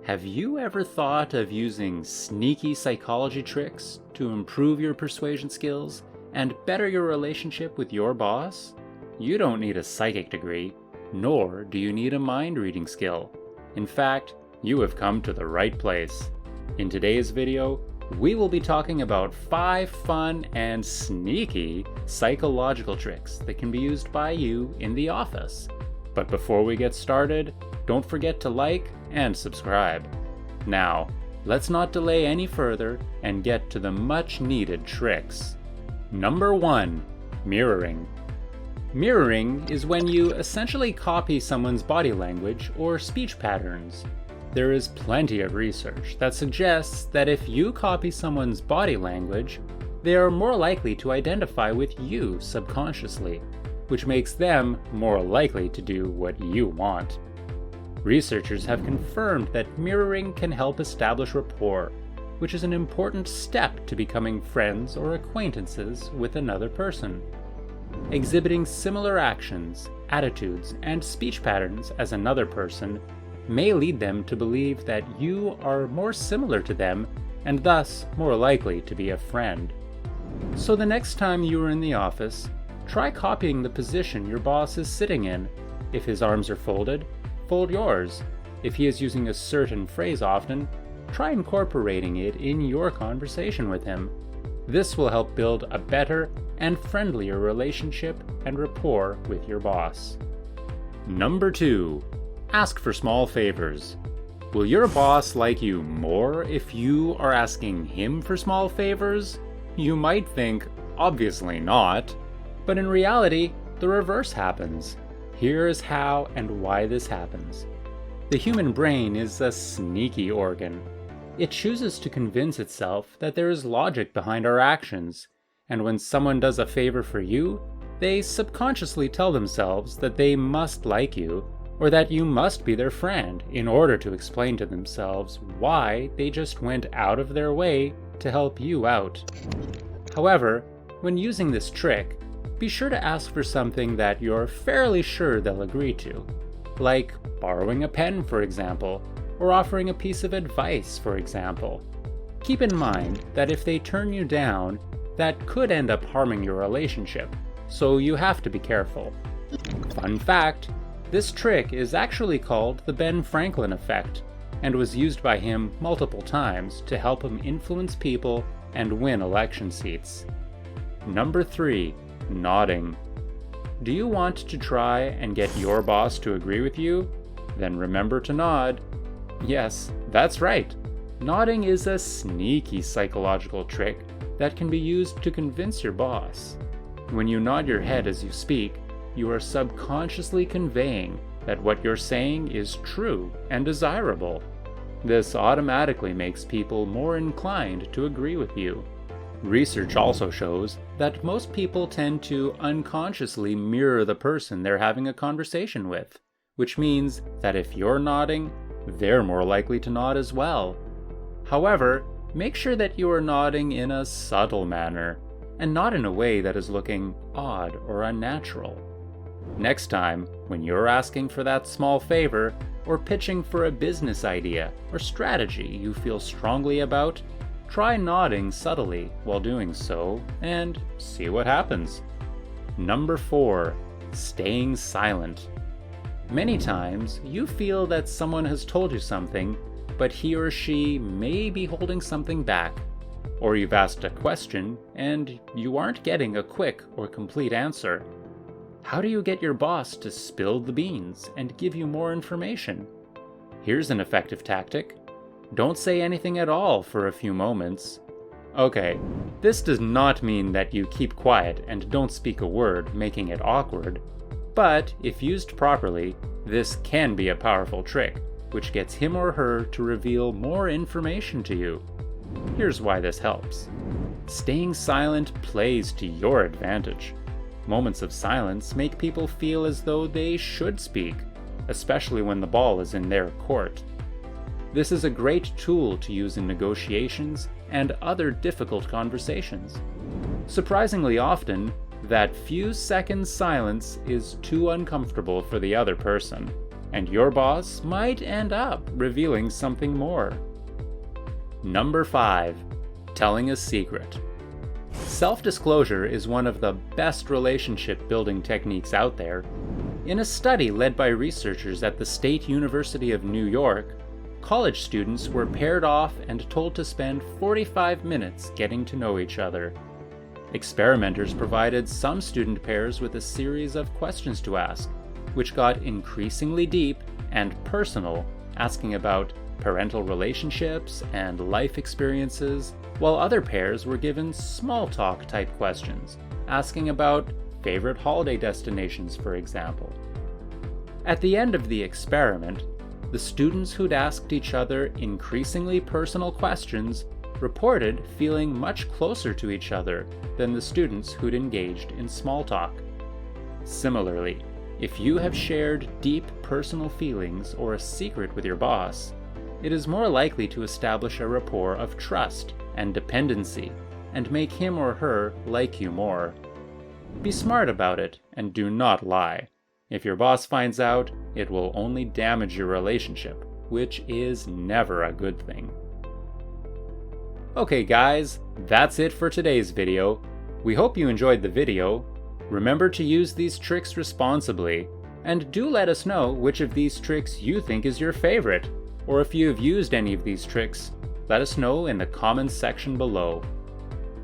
Have you ever thought of using sneaky psychology tricks to improve your persuasion skills and better your relationship with your boss? You don't need a psychic degree, nor do you need a mind reading skill. In fact, you have come to the right place. In today's video, we will be talking about 5 fun and sneaky psychological tricks that can be used by you in the office. But before we get started, don't forget to like and subscribe. Now, let's not delay any further and get to the much needed tricks. Number 1. Mirroring. Mirroring is when you essentially copy someone's body language or speech patterns. There is plenty of research that suggests that if you copy someone's body language, they are more likely to identify with you subconsciously, which makes them more likely to do what you want. Researchers have confirmed that mirroring can help establish rapport, which is an important step to becoming friends or acquaintances with another person. Exhibiting similar actions, attitudes, and speech patterns as another person may lead them to believe that you are more similar to them and thus more likely to be a friend. So the next time you are in the office, try copying the position your boss is sitting in. If his arms are folded, fold yours. If he is using a certain phrase often, try incorporating it in your conversation with him. This will help build a better and friendlier relationship and rapport with your boss. Number 2. Ask for small favors. Will your boss like you more if you are asking him for small favors? You might think, obviously not. But in reality, the reverse happens. Here is how and why this happens. The human brain is a sneaky organ. It chooses to convince itself that there is logic behind our actions, and when someone does a favor for you, they subconsciously tell themselves that they must like you, or that you must be their friend in order to explain to themselves why they just went out of their way to help you out. However, when using this trick, be sure to ask for something that you're fairly sure they'll agree to, like borrowing a pen, for example, or offering a piece of advice, for example. Keep in mind that if they turn you down, that could end up harming your relationship, so you have to be careful. Fun fact, this trick is actually called the Ben Franklin effect, and was used by him multiple times to help him influence people and win election seats. Number 3. Nodding. Do you want to try and get your boss to agree with you? Then remember to nod. Yes, that's right. Nodding is a sneaky psychological trick that can be used to convince your boss. When you nod your head as you speak, you are subconsciously conveying that what you're saying is true and desirable. This automatically makes people more inclined to agree with you. Research also shows that most people tend to unconsciously mirror the person they're having a conversation with, which means that if you're nodding, they're more likely to nod as well. However, make sure that you are nodding in a subtle manner, and not in a way that is looking odd or unnatural. Next time, when you're asking for that small favor, or pitching for a business idea or strategy you feel strongly about, try nodding subtly while doing so, and see what happens. Number 4. Staying silent. Many times, you feel that someone has told you something, but he or she may be holding something back. Or you've asked a question, and you aren't getting a quick or complete answer. How do you get your boss to spill the beans and give you more information? Here's an effective tactic. Don't say anything at all for a few moments. Okay, this does not mean that you keep quiet and don't speak a word, making it awkward. But if used properly, this can be a powerful trick, which gets him or her to reveal more information to you. Here's why this helps. Staying silent plays to your advantage. Moments of silence make people feel as though they should speak, especially when the ball is in their court. This is a great tool to use in negotiations and other difficult conversations. Surprisingly often, that few seconds silence is too uncomfortable for the other person. and your boss might end up revealing something more. Number 5. Telling a secret. Self-disclosure is one of the best relationship-building techniques out there. In a study led by researchers at the State University of New York, college students were paired off and told to spend 45 minutes getting to know each other. Experimenters provided some student pairs with a series of questions to ask, which got increasingly deep and personal, asking about parental relationships and life experiences, while other pairs were given small talk type questions, asking about favorite holiday destinations, for example. At the end of the experiment, the students who'd asked each other increasingly personal questions reported feeling much closer to each other than the students who'd engaged in small talk. Similarly, if you have shared deep personal feelings or a secret with your boss, it is more likely to establish a rapport of trust and dependency and make him or her like you more. Be smart about it and do not lie. If your boss finds out, it will only damage your relationship, which is never a good thing. Okay guys, that's it for today's video. We hope you enjoyed the video. Remember to use these tricks responsibly, and do let us know which of these tricks you think is your favorite, or if you have used any of these tricks, let us know in the comments section below.